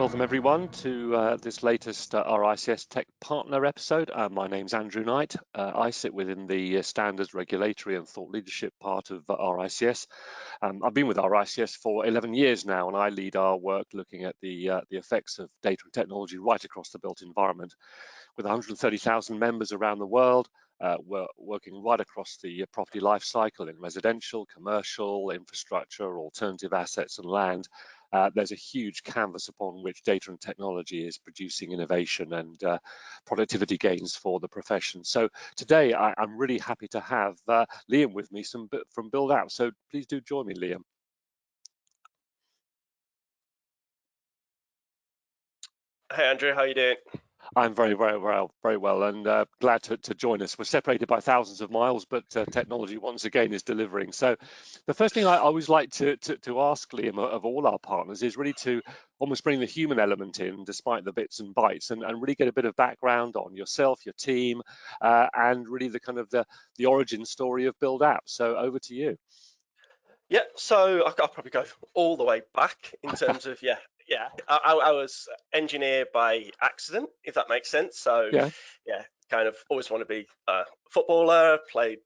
Welcome everyone to this latest RICS Tech Partner episode. My name's Andrew Knight. I sit within the Standards, Regulatory and Thought Leadership part of RICS. I've been with RICS for 11 years now, and I lead our work looking at the effects of data and technology right across the built environment. With 130,000 members around the world, we're working right across the property life cycle in residential, commercial, infrastructure, alternative assets and land. There's a huge canvas upon which data and technology is producing innovation and productivity gains for the profession. So today I'm really happy to have Liam with me from Build Out. So please do join me, Liam. Hey Andrew, how are you doing? I'm very well, and glad to join us. We're separated by thousands of miles, but technology once again is delivering. So the first thing I always like to ask Liam of all our partners is really to almost bring the human element in, despite the bits and bytes, and really get a bit of background on yourself, your team, and really the kind of the origin story of Build Out. So over to you. Yeah, so I'll probably go all the way back in terms of I was engineer by accident, if that makes sense. So Yeah, kind of always want to be a footballer, played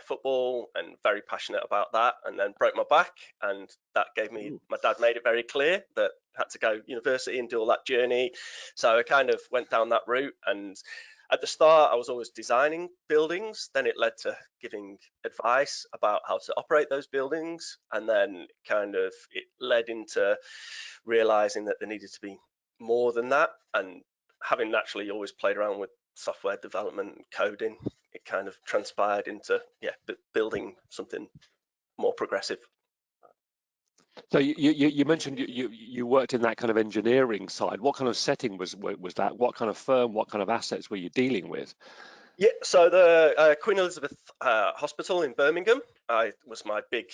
football and very passionate about that, and then broke my back, and that gave me, my dad made it very clear that I had to go university and do all that journey. So I kind of went down that route, and at the start I was always designing buildings, then it led to giving advice about how to operate those buildings, and then kind of it led into realizing that there needed to be more than that. And having naturally always played around with software development and coding, it kind of transpired into building something more progressive. so you mentioned you worked in that kind of engineering side. What kind of setting was that? What kind of firm, what kind of assets were you dealing with? Yeah, so the Queen Elizabeth Hospital in Birmingham was my big,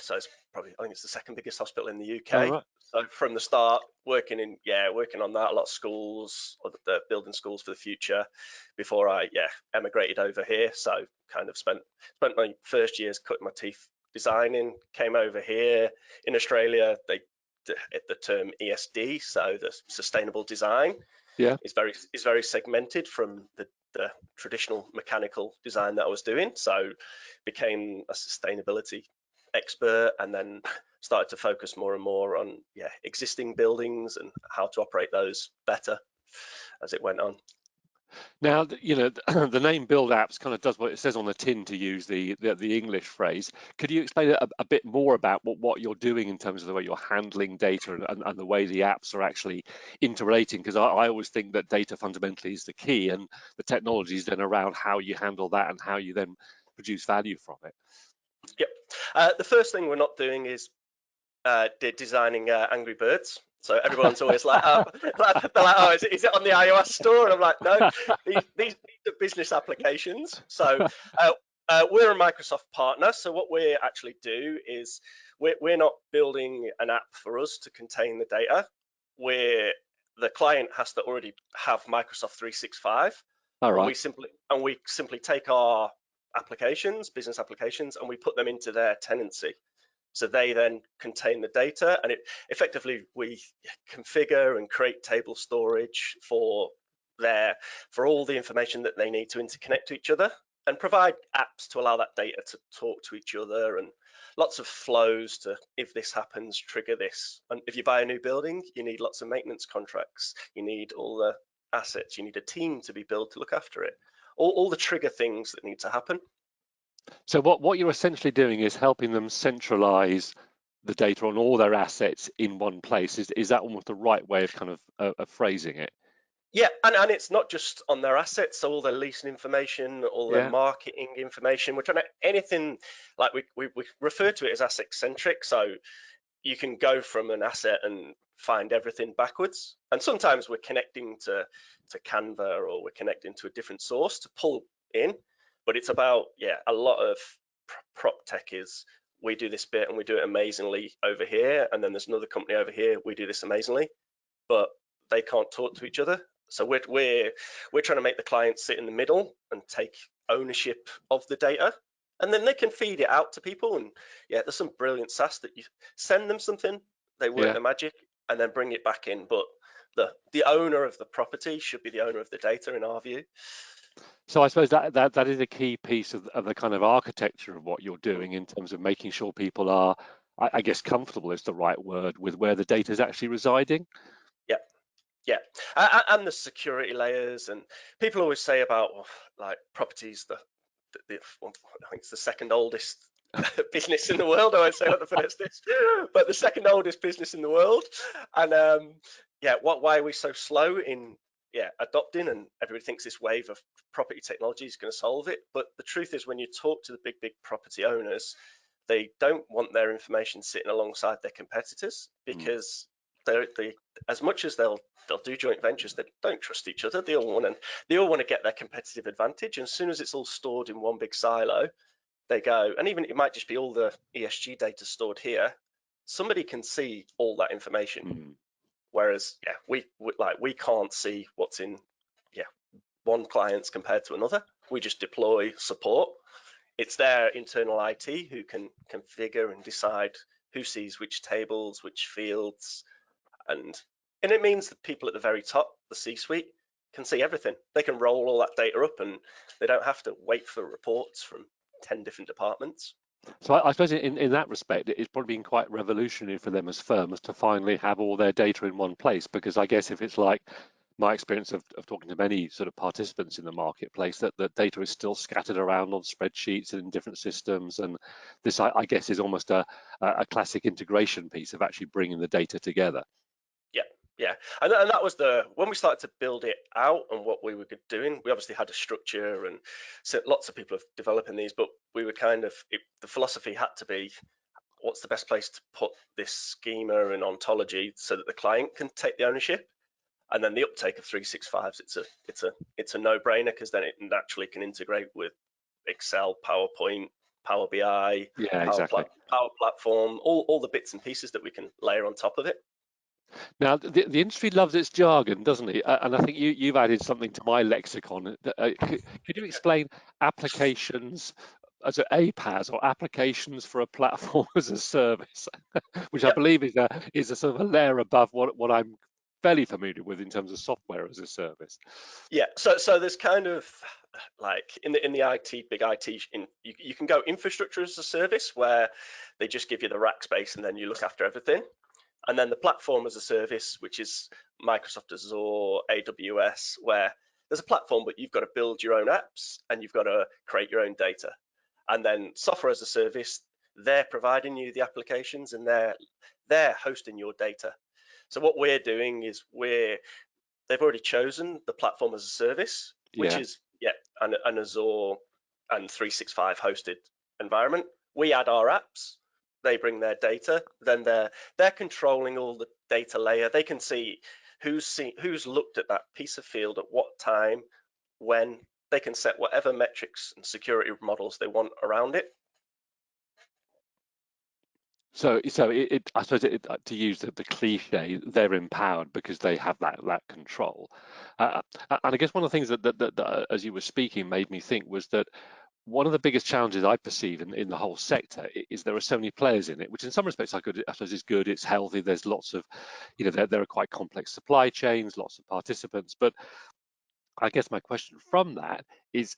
so it's probably, I think it's the second biggest hospital in the UK. Oh, right. So from the start, working on that, a lot of schools, or the building schools for the future, before I emigrated over here. So kind of spent my first years cutting my teeth designing. Came over here. In Australia, the term ESD, so the sustainable design, is very segmented from the traditional mechanical design that I was doing. So became a sustainability expert, and then started to focus more and more on existing buildings and how to operate those better as it went on. Now, the name Build Apps kind of does what it says on the tin, to use the English phrase. Could you explain a bit more about what you're doing in terms of the way you're handling data and the way the apps are actually interrelating? Because I always think that data fundamentally is the key, and the technology is then around how you handle that and how you then produce value from it. Yep. The first thing we're not doing is designing Angry Birds. So everyone's always like, they're like, oh, is it on the iOS store? And I'm like, no, these are business applications. So we're a Microsoft partner. So what we actually do is we're not building an app for us to contain the data. The client has to already have Microsoft 365. All right. And we simply take our applications, business applications, and we put them into their tenancy. So they then contain the data, and we configure and create table storage for all the information that they need to interconnect to each other, and provide apps to allow that data to talk to each other, and lots of flows to, if this happens, trigger this. And if you buy a new building, you need lots of maintenance contracts, you need all the assets, you need a team to be built to look after it, all the trigger things that need to happen. So what you're essentially doing is helping them centralize the data on all their assets in one place. Is that almost the right way of kind of phrasing it? Yeah, and it's not just on their assets, so all their leasing information, all their marketing information, which anything, like we refer to it as asset centric. So you can go from an asset and find everything backwards. And sometimes we're connecting to Canva, or we're connecting to a different source to pull in. But it's about, a lot of prop tech is, we do this bit and we do it amazingly over here, and then there's another company over here, we do this amazingly, but they can't talk to each other. So we're trying to make the client sit in the middle and take ownership of the data, and then they can feed it out to people. And there's some brilliant SaaS that you send them something, they work their magic, and then bring it back in. But the owner of the property should be the owner of the data, in our view. So I suppose that is a key piece of the kind of architecture of what you're doing in terms of making sure people are, I guess, comfortable is the right word, with where the data is actually residing. Yeah, yeah, and the security layers. And people always say about like properties, well, I think it's the second oldest business in the world. I won't say what the first is, but the second oldest business in the world. And yeah, why are we so slow in adopting? And everybody thinks this wave of property technology is going to solve it. But the truth is, when you talk to the big property owners, they don't want their information sitting alongside their competitors, because they as much as they'll do joint ventures, they don't trust each other. They all want to get their competitive advantage. And as soon as it's all stored in one big silo, they go, and even it might just be all the ESG data stored here, somebody can see all that information. Whereas we can't see what's in one client's compared to another. We just deploy support. It's their internal IT who can configure and decide who sees which tables, which fields, and it means that people at the very top, the C-suite, can see everything. They can roll all that data up, and they don't have to wait for reports from 10 different departments. So I suppose in that respect, it's probably been quite revolutionary for them as firms to finally have all their data in one place, because I guess if it's like my experience of talking to many sort of participants in the marketplace, that data is still scattered around on spreadsheets and in different systems, and this I guess is almost a classic integration piece of actually bringing the data together. Yeah, and that was when we started to build it out and what we were doing. We obviously had a structure, and so lots of people are developing these, but we were the philosophy had to be, what's the best place to put this schema and ontology so that the client can take the ownership. And then the uptake of 365s, it's a no-brainer, because then it naturally can integrate with Excel, PowerPoint, Power BI, Yeah, exactly. Power Platform, all the bits and pieces that we can layer on top of it. Now, the industry loves its jargon, doesn't it? And I think you've added something to my lexicon. Could you explain applications as a APAS, or applications for a platform as a service, which I Yep. believe is a sort of a layer above what I'm fairly familiar with in terms of software as a service. Yeah, so there's kind of like in the IT, big IT, you can go infrastructure as a service, where they just give you the rack space and then you look after everything. And then the platform as a service, which is Microsoft Azure, AWS, where there's a platform, but you've got to build your own apps and you've got to create your own data. And then software as a service, they're providing you the applications and they're hosting your data. So what we're doing is they've already chosen the platform as a service, which is an Azure and 365 hosted environment. We add our apps, they bring their data, then they're controlling all the data layer. They can see who's looked at that piece of field at what time, when. They can set whatever metrics and security models they want around it. So I suppose to use the cliche, they're empowered because they have that control. And I guess one of the things that as you were speaking made me think was that one of the biggest challenges I perceive in the whole sector is there are so many players in it, which in some respects I suppose is good. It's healthy. There's lots of, there are quite complex supply chains, lots of participants. But I guess my question from that is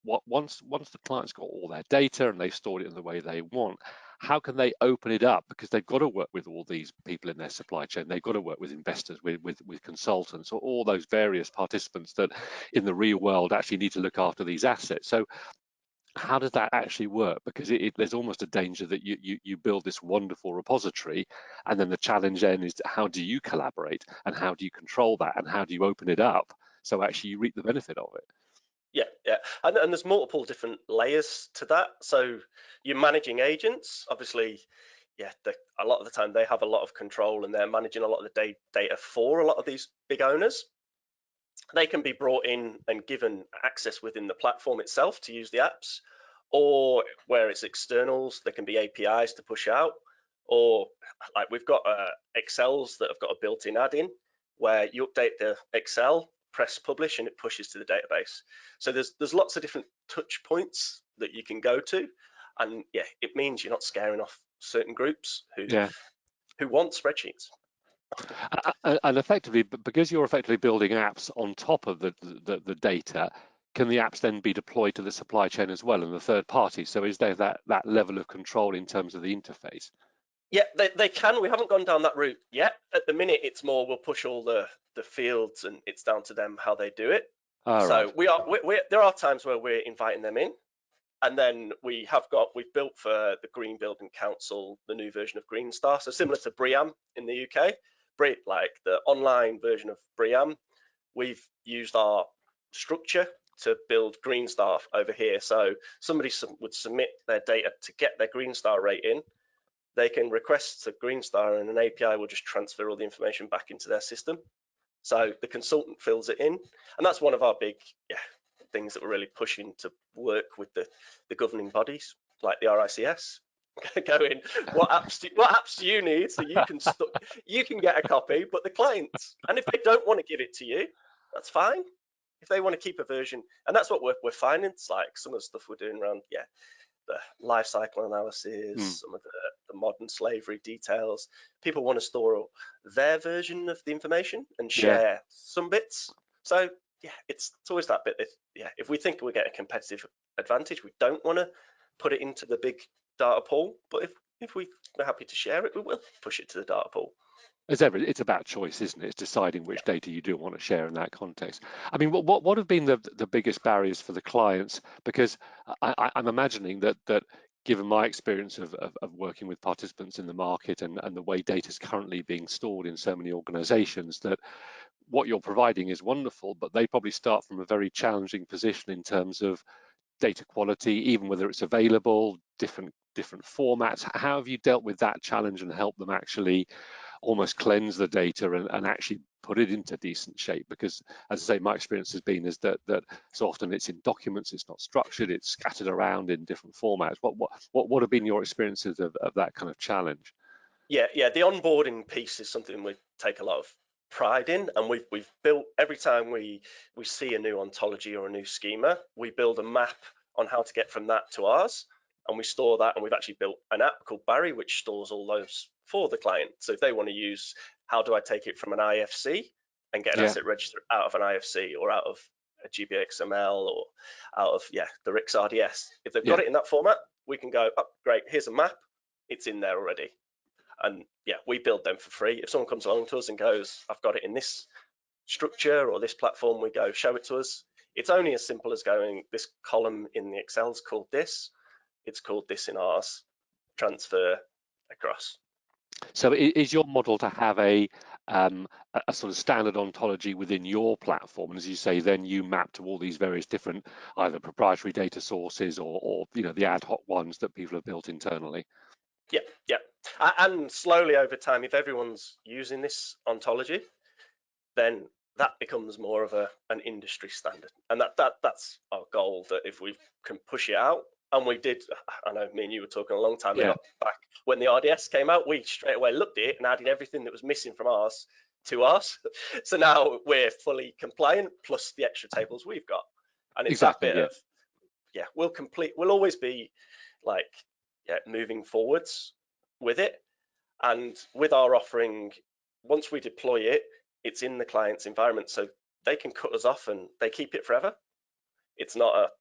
what once the client's got all their data and they've stored it in the way they want, how can they open it up? Because they've got to work with all these people in their supply chain. They've got to work with investors, with consultants, or all those various participants that in the real world actually need to look after these assets. So how does that actually work? Because there's almost a danger that you build this wonderful repository, and then the challenge then is how do you collaborate, and how do you control that, and how do you open it up so actually you reap the benefit of it? Yeah, and there's multiple different layers to that. So you're managing agents, obviously. A lot of the time they have a lot of control and they're managing a lot of the data for a lot of these big owners. They can be brought in and given access within the platform itself to use the apps, or where it's externals, there can be APIs to push out, or like we've got Excels that have got a built-in add-in where you update the Excel, press publish, and it pushes to the database. So there's lots of different touch points that you can go to, and it means you're not scaring off certain groups who who want spreadsheets. And effectively, because you're effectively building apps on top of the data, can the apps then be deployed to the supply chain as well and the third party? So is there that level of control in terms of the interface? Yeah, they can. We haven't gone down that route yet. At the minute, it's more we'll push all the fields, and it's down to them how they do it. All right. So there are times where we're inviting them in, and then we've built for the Green Building Council the new version of Green Star, so similar to BREEAM in the UK, like the online version of BREEAM. We've used our structure to build Green Star over here. So somebody would submit their data to get their Green Star rating. They can request a Green Star, and an API will just transfer all the information back into their system. So the consultant fills it in, and that's one of our big things that we're really pushing to work with the governing bodies like the RICS. Going, what apps do you need so you can get a copy, but the clients, and if they don't want to give it to you, that's fine. If they want to keep a version, and that's what we're finding. It's like some of the stuff we're doing around the life cycle analysis, some of the modern slavery details. People want to store their version of the information and share some bits. So it's always that bit that if we think we get a competitive advantage, we don't want to put it into the big data pool. But if we're happy to share it, we will push it to the data pool. It's about choice, isn't it? It's deciding which data you do want to share in that context. I mean, what have been the biggest barriers for the clients? Because I'm imagining that given my experience of working with participants in the market and the way data is currently being stored in so many organizations, that what you're providing is wonderful, but they probably start from a very challenging position in terms of data quality, even whether it's available, different formats. How have you dealt with that challenge and helped them actually almost cleanse the data and actually put it into decent shape? Because, as I say, my experience has been is that so often it's in documents, it's not structured, it's scattered around in different formats. What have been your experiences of that kind of challenge? Yeah, the onboarding piece is something we take a lot of pride in, and we've built, every time we see a new ontology or a new schema, we build a map on how to get from that to ours, and we store that, and we've actually built an app called Barry which stores all those for the client. So if they want to use, how do I take it from an IFC and get an asset register out of an IFC or out of a GBXML or out of the RICS RDS, if they've got it in that format, we can go, oh great, here's a map, it's in there already. And we build them for free. If someone comes along to us and goes, I've got it in this structure or this platform, we go, show it to us. It's only as simple as going, this column in the Excel's called this, it's called this in ours, transfer across. So is your model to have a sort of standard ontology within your platform, and as you say, then you map to all these various different either proprietary data sources or the ad hoc ones that people have built internally? Yeah. And slowly over time, if everyone's using this ontology, then that becomes more of an industry standard. And that's our goal, that if we can push it out, and we did, I know me and you were talking a long time ago, back when the RDS came out, we straight away looked at it and added everything that was missing from ours to ours. So now we're fully compliant, plus the extra tables we've got. And it's that bit of, we'll always be like, moving forwards with it. And with our offering, once we deploy it, it's in the client's environment, so they can cut us off and they keep it forever. It's not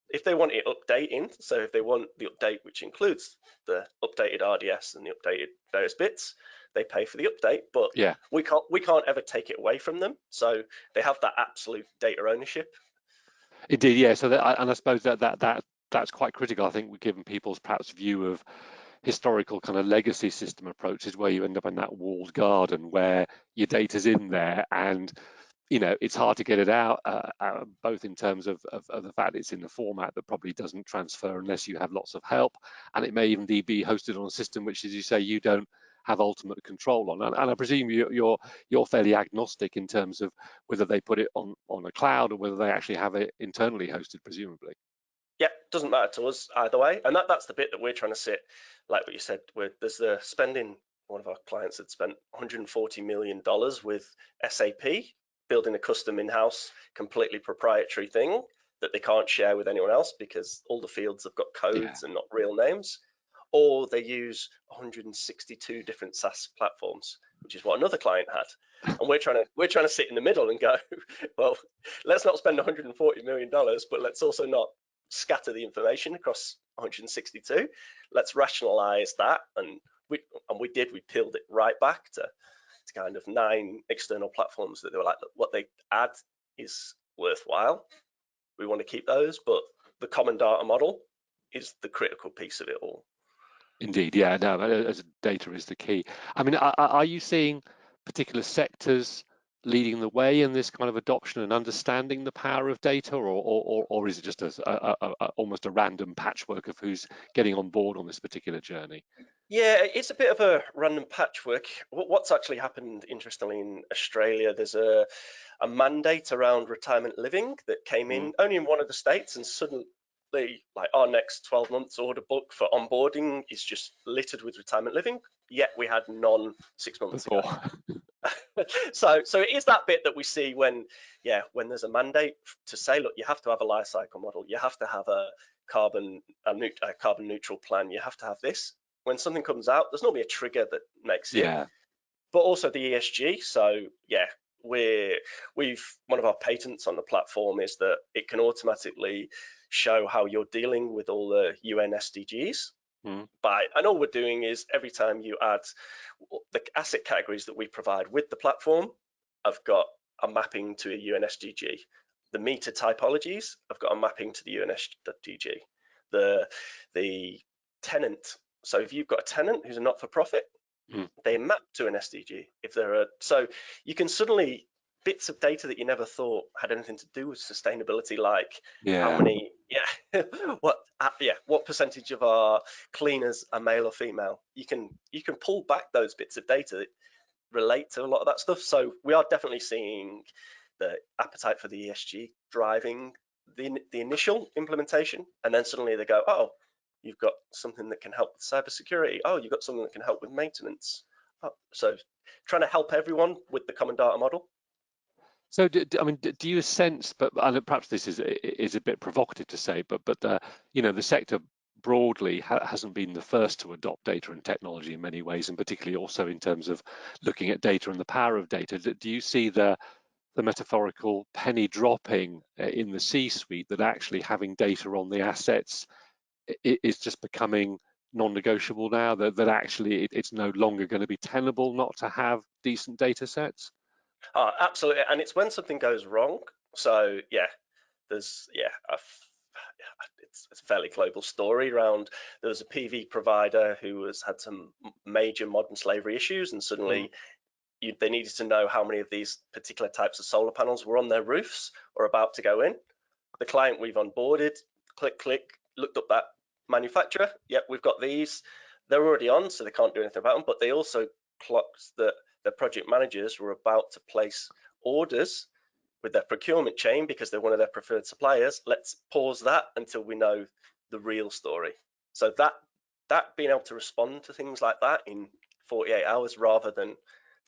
if they want it updating, so if they want the update which includes the updated RDS and the updated various bits, they pay for the update, but we can't ever take it away from them, so they have that absolute data ownership. Indeed, so and I suppose that's quite critical. I think, given people's perhaps view of historical kind of legacy system approaches, where you end up in that walled garden where your data's in there and it's hard to get it out, both in terms of the fact it's in the format that probably doesn't transfer unless you have lots of help, and it may even be hosted on a system which, as you say, you don't have ultimate control on. And I presume you're fairly agnostic in terms of whether they put it on a cloud or whether they actually have it internally hosted, presumably. Yeah, doesn't matter to us either way, and that's the bit that we're trying to sit, like what you said, there's the spending. One of our clients had spent $140 million with SAP building a custom in-house, completely proprietary thing that they can't share with anyone else because all the fields have got codes and not real names. or they use 162 different SaaS platforms, which is what another client had. And we're trying to sit in the middle and go, well, let's not spend $140 million, but let's also not scatter the information across 162. Let's rationalize that. And we did. We peeled it right back to kind of 9 external platforms that they were like, what they add is worthwhile. We want to keep those, but the common data model is the critical piece of it all. Indeed, yeah, no, as data is the key. I mean, are you seeing particular sectors leading the way in this kind of adoption and understanding the power of data, or is it just almost a random patchwork of who's getting on board on this particular journey? Yeah, it's a bit of a random patchwork. What's actually happened, interestingly, in Australia, there's a mandate around retirement living that came in only in one of the states, and suddenly, like, our next 12 months order book for onboarding is just littered with retirement living, yet we had none 6 months ago. So it is that bit that we see when there's a mandate to say, look, you have to have a life cycle model, you have to have a carbon neutral plan, you have to have this. When something comes out, there's normally a trigger that makes it. Yeah. But also the ESG. So yeah, one of our patents on the platform is that it can automatically show how you're dealing with all the UN SDGs. And all we're doing is every time you add the asset categories that we provide with the platform, I've got a mapping to a UN SDG. The meter typologies, I've got a mapping to the UN SDG. The tenant. So if you've got a tenant who's a not-for-profit, they map to an SDG. So you can suddenly bits of data that you never thought had anything to do with sustainability, like how many, what percentage of our cleaners are male or female. You can pull back those bits of data that relate to a lot of that stuff. So we are definitely seeing the appetite for the ESG driving the initial implementation, and then suddenly they go, oh, you've got something that can help with cybersecurity. Oh, you've got something that can help with maintenance. Oh, so trying to help everyone with the common data model. So, do you sense, but perhaps this is a bit provocative to say, but the sector broadly hasn't been the first to adopt data and technology in many ways, and particularly also in terms of looking at data and the power of data. Do you see the metaphorical penny dropping in the C-suite that actually having data on the assets is just becoming non-negotiable now, that actually it's no longer going to be tenable not to have decent data sets? Oh, absolutely. And it's when something goes wrong. So yeah, it's a fairly global story around. There was a PV provider who had some major modern slavery issues, and suddenly they needed to know how many of these particular types of solar panels were on their roofs or about to go in. The client we've onboarded, click, looked up that manufacturer. Yep, we've got these. They're already on, so they can't do anything about them, but they also clocked that the project managers were about to place orders with their procurement chain because they're one of their preferred suppliers. Let's pause that until we know the real story. So that being able to respond to things like that in 48 hours rather than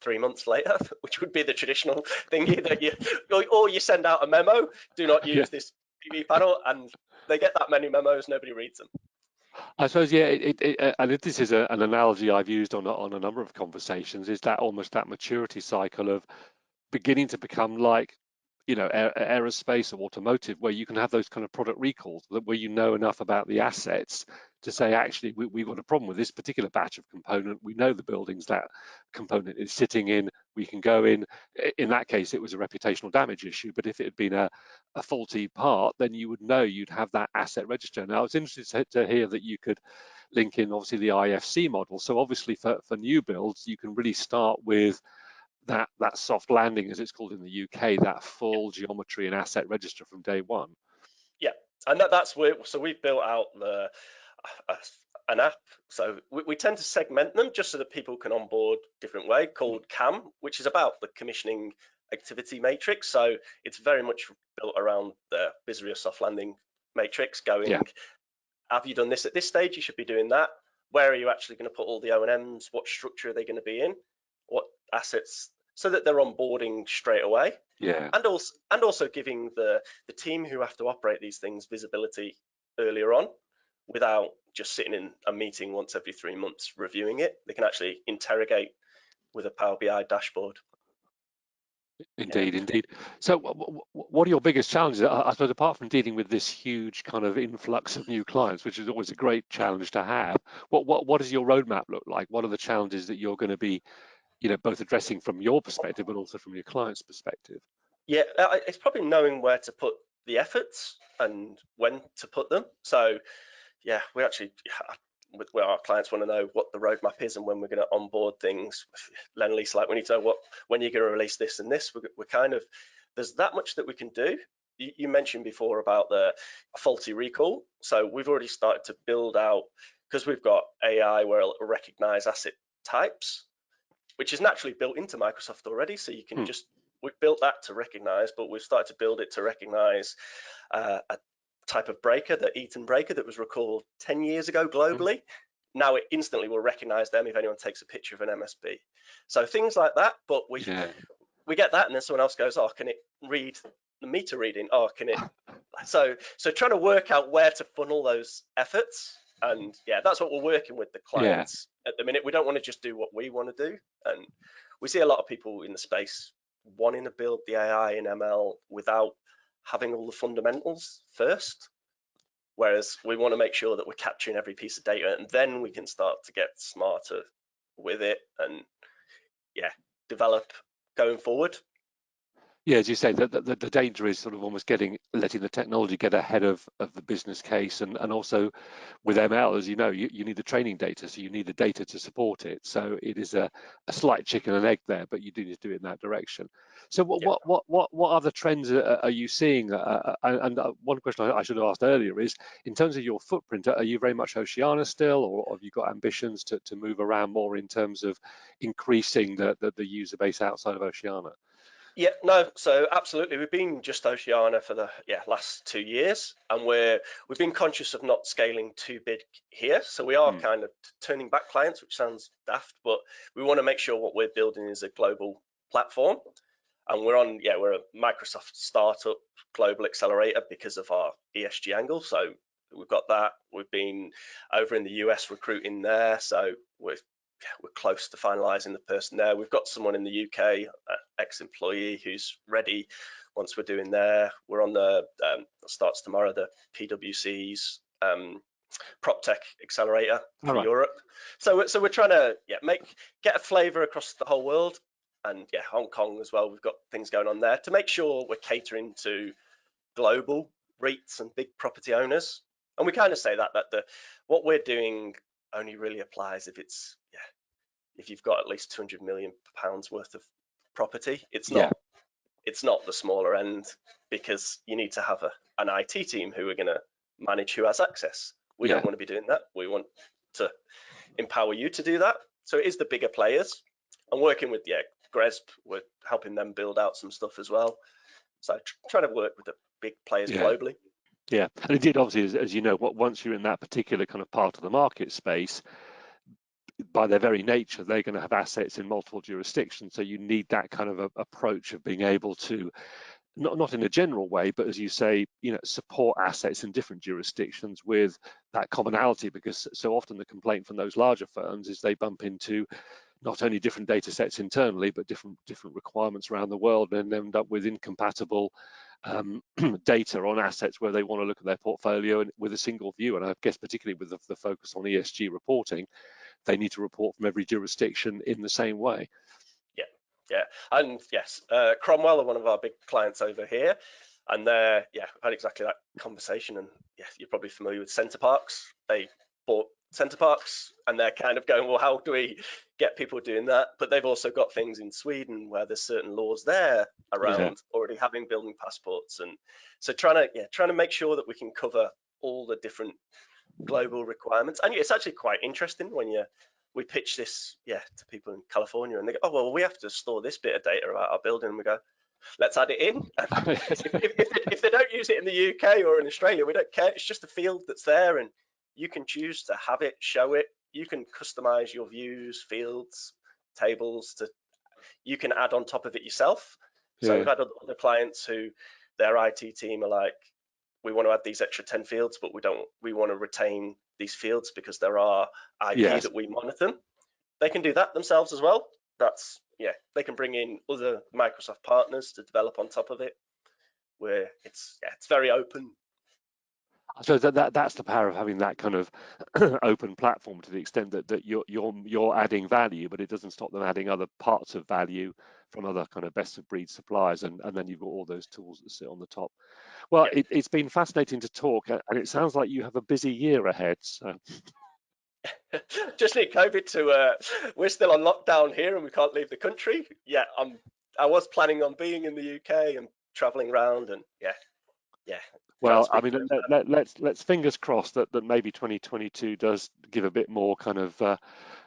3 months later, which would be the traditional thing, that you send out a memo, do not use this PV panel, and they get that many memos, nobody reads them. I suppose, yeah, and this is an analogy I've used on a number of conversations, is that almost that maturity cycle of beginning to become like, aerospace or automotive, where you can have those kind of product recalls, where you know enough about the assets to say, actually, we've got a problem with this particular batch of component. We know the buildings that component is sitting in. We can go in. In that case, it was a reputational damage issue. But if it had been a faulty part, then you would know, you'd have that asset register. Now, I was interested to hear that you could link in, obviously, the IFC model. So obviously, for new builds, you can really start with that soft landing, as it's called in the UK, that full geometry and asset register from day one. Yeah, and that's where, so we've built out an app. So we tend to segment them just so that people can onboard different way, called CAM, which is about the commissioning activity matrix. So it's very much built around the BizRia soft landing matrix, going, have you done this at this stage? You should be doing that. Where are you actually going to put all the O&Ms? What structure are they going to be in? What assets? So that they're onboarding straight away. Yeah. And also giving the team who have to operate these things visibility earlier on. without just sitting in a meeting once every 3 months reviewing it. They can actually interrogate with a Power BI dashboard. Indeed, indeed. So what are your biggest challenges? I suppose apart from dealing with this huge kind of influx of new clients, which is always a great challenge to have, what does your roadmap look like? What are the challenges that you're going to be, both addressing from your perspective, but also from your client's perspective? Yeah, it's probably knowing where to put the efforts and when to put them. So yeah, we actually, where our clients want to know what the roadmap is and when we're going to onboard things. Lend-Lease, like we need to know when you're going to release this and this. We're kind of, there's that much that we can do. You mentioned before about the faulty recall. So we've already started to build out, because we've got AI where it'll recognize asset types, which is naturally built into Microsoft already. So you can just, we've built that to recognize, but we've started to build it to recognize a type of breaker, the Eaton breaker that was recalled 10 years ago globally. Now it instantly will recognize them if anyone takes a picture of an MSB. So things like that, but we get that, and then someone else goes, oh, can it read the meter reading? Oh, can it? So trying to work out where to funnel those efforts. And yeah, that's what we're working with the clients at the minute. We don't want to just do what we want to do. And we see a lot of people in the space wanting to build the AI and ML without having all the fundamentals first, whereas we want to make sure that we're capturing every piece of data, and then we can start to get smarter with it and develop going forward. Yeah, as you say, the danger is sort of almost letting the technology get ahead of the business case, and also with ML, as you know, you need the training data, so you need the data to support it. So it is a slight chicken and egg there, but you do need to do it in that direction. So what other trends are you seeing? And one question I should have asked earlier is, in terms of your footprint, are you very much Oceania still, or have you got ambitions to move around more in terms of increasing the user base outside of Oceania? Yeah, no, so absolutely. We've been just Oceania for the last 2 years, and we've been conscious of not scaling too big here. So we are kind of turning back clients, which sounds daft, but we want to make sure what we're building is a global platform. And we're a Microsoft startup global accelerator because of our ESG angle. So we've got that. We've been over in the US recruiting there, so we're close to finalizing the person there. We've got someone in the UK, ex-employee, who's ready once we're doing there. We're on the starts tomorrow, the PwC's prop tech accelerator for Europe. So we're trying to get a flavor across the whole world, and Hong Kong as well. We've got things going on there to make sure we're catering to global REITs and big property owners. And we kind of say that what we're doing only really applies if if you've got at least 200 million pounds worth of property. It's not the smaller end, because you need to have an IT team who are going to manage who has access. We don't want to be doing that. We want to empower you to do that. So it is the bigger players. I'm working with GRESB. We're helping them build out some stuff as well. So trying to work with the big players globally. Yeah, and indeed, obviously, as you know, once you're in that particular kind of part of the market space, by their very nature, they're going to have assets in multiple jurisdictions. So you need that kind of approach of being able to, not in a general way, but as you say, support assets in different jurisdictions with that commonality, because so often the complaint from those larger firms is they bump into not only different data sets internally, but different requirements around the world, and end up with incompatible data on assets where they want to look at their portfolio and with a single view. And I guess particularly with the focus on ESG reporting, they need to report from every jurisdiction in the same way. Yeah, and yes, Cromwell are one of our big clients over here, and they're I've had exactly that conversation. And you're probably familiar with Center Parcs. They bought Center Parcs, and they're kind of going, well, how do we get people doing that? But they've also got things in Sweden where there's certain laws there around already having building passports, and so trying to make sure that we can cover all the different global requirements. And it's actually quite interesting when we pitch this to people in California, and they go, oh, well, we have to store this bit of data about our building, and we go, let's add it in. if they don't use it in the UK or in Australia, we don't care. It's just a field that's there, and you can choose to have it, show it. You can customize your views, fields, tables, you can add on top of it yourself. So we've had other clients who their IT team are like, we want to add these extra 10 fields, but we want to retain these fields because there are IP Yes. that we monitor them. They can do that themselves as well. That's, yeah, they can bring in other Microsoft partners to develop on top of it, where it's very open. So that's the power of having that kind of open platform, to the extent that you're adding value, but it doesn't stop them adding other parts of value from other kind of best of breed suppliers, and then you've got all those tools that sit on the top. Well, Yeah. it's been fascinating to talk, and it sounds like you have a busy year ahead. So. Just need COVID to. We're still on lockdown here, and we can't leave the country. Yeah, I was planning on being in the UK and traveling around, and yeah. Well, I mean, let's fingers crossed that maybe 2022 does give a bit more kind of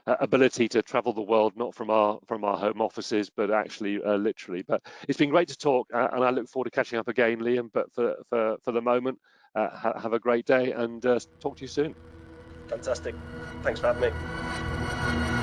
ability to travel the world, not from our home offices, but actually literally. But it's been great to talk, and I look forward to catching up again, Liam. But for the moment, have a great day, and talk to you soon. Fantastic. Thanks for having me.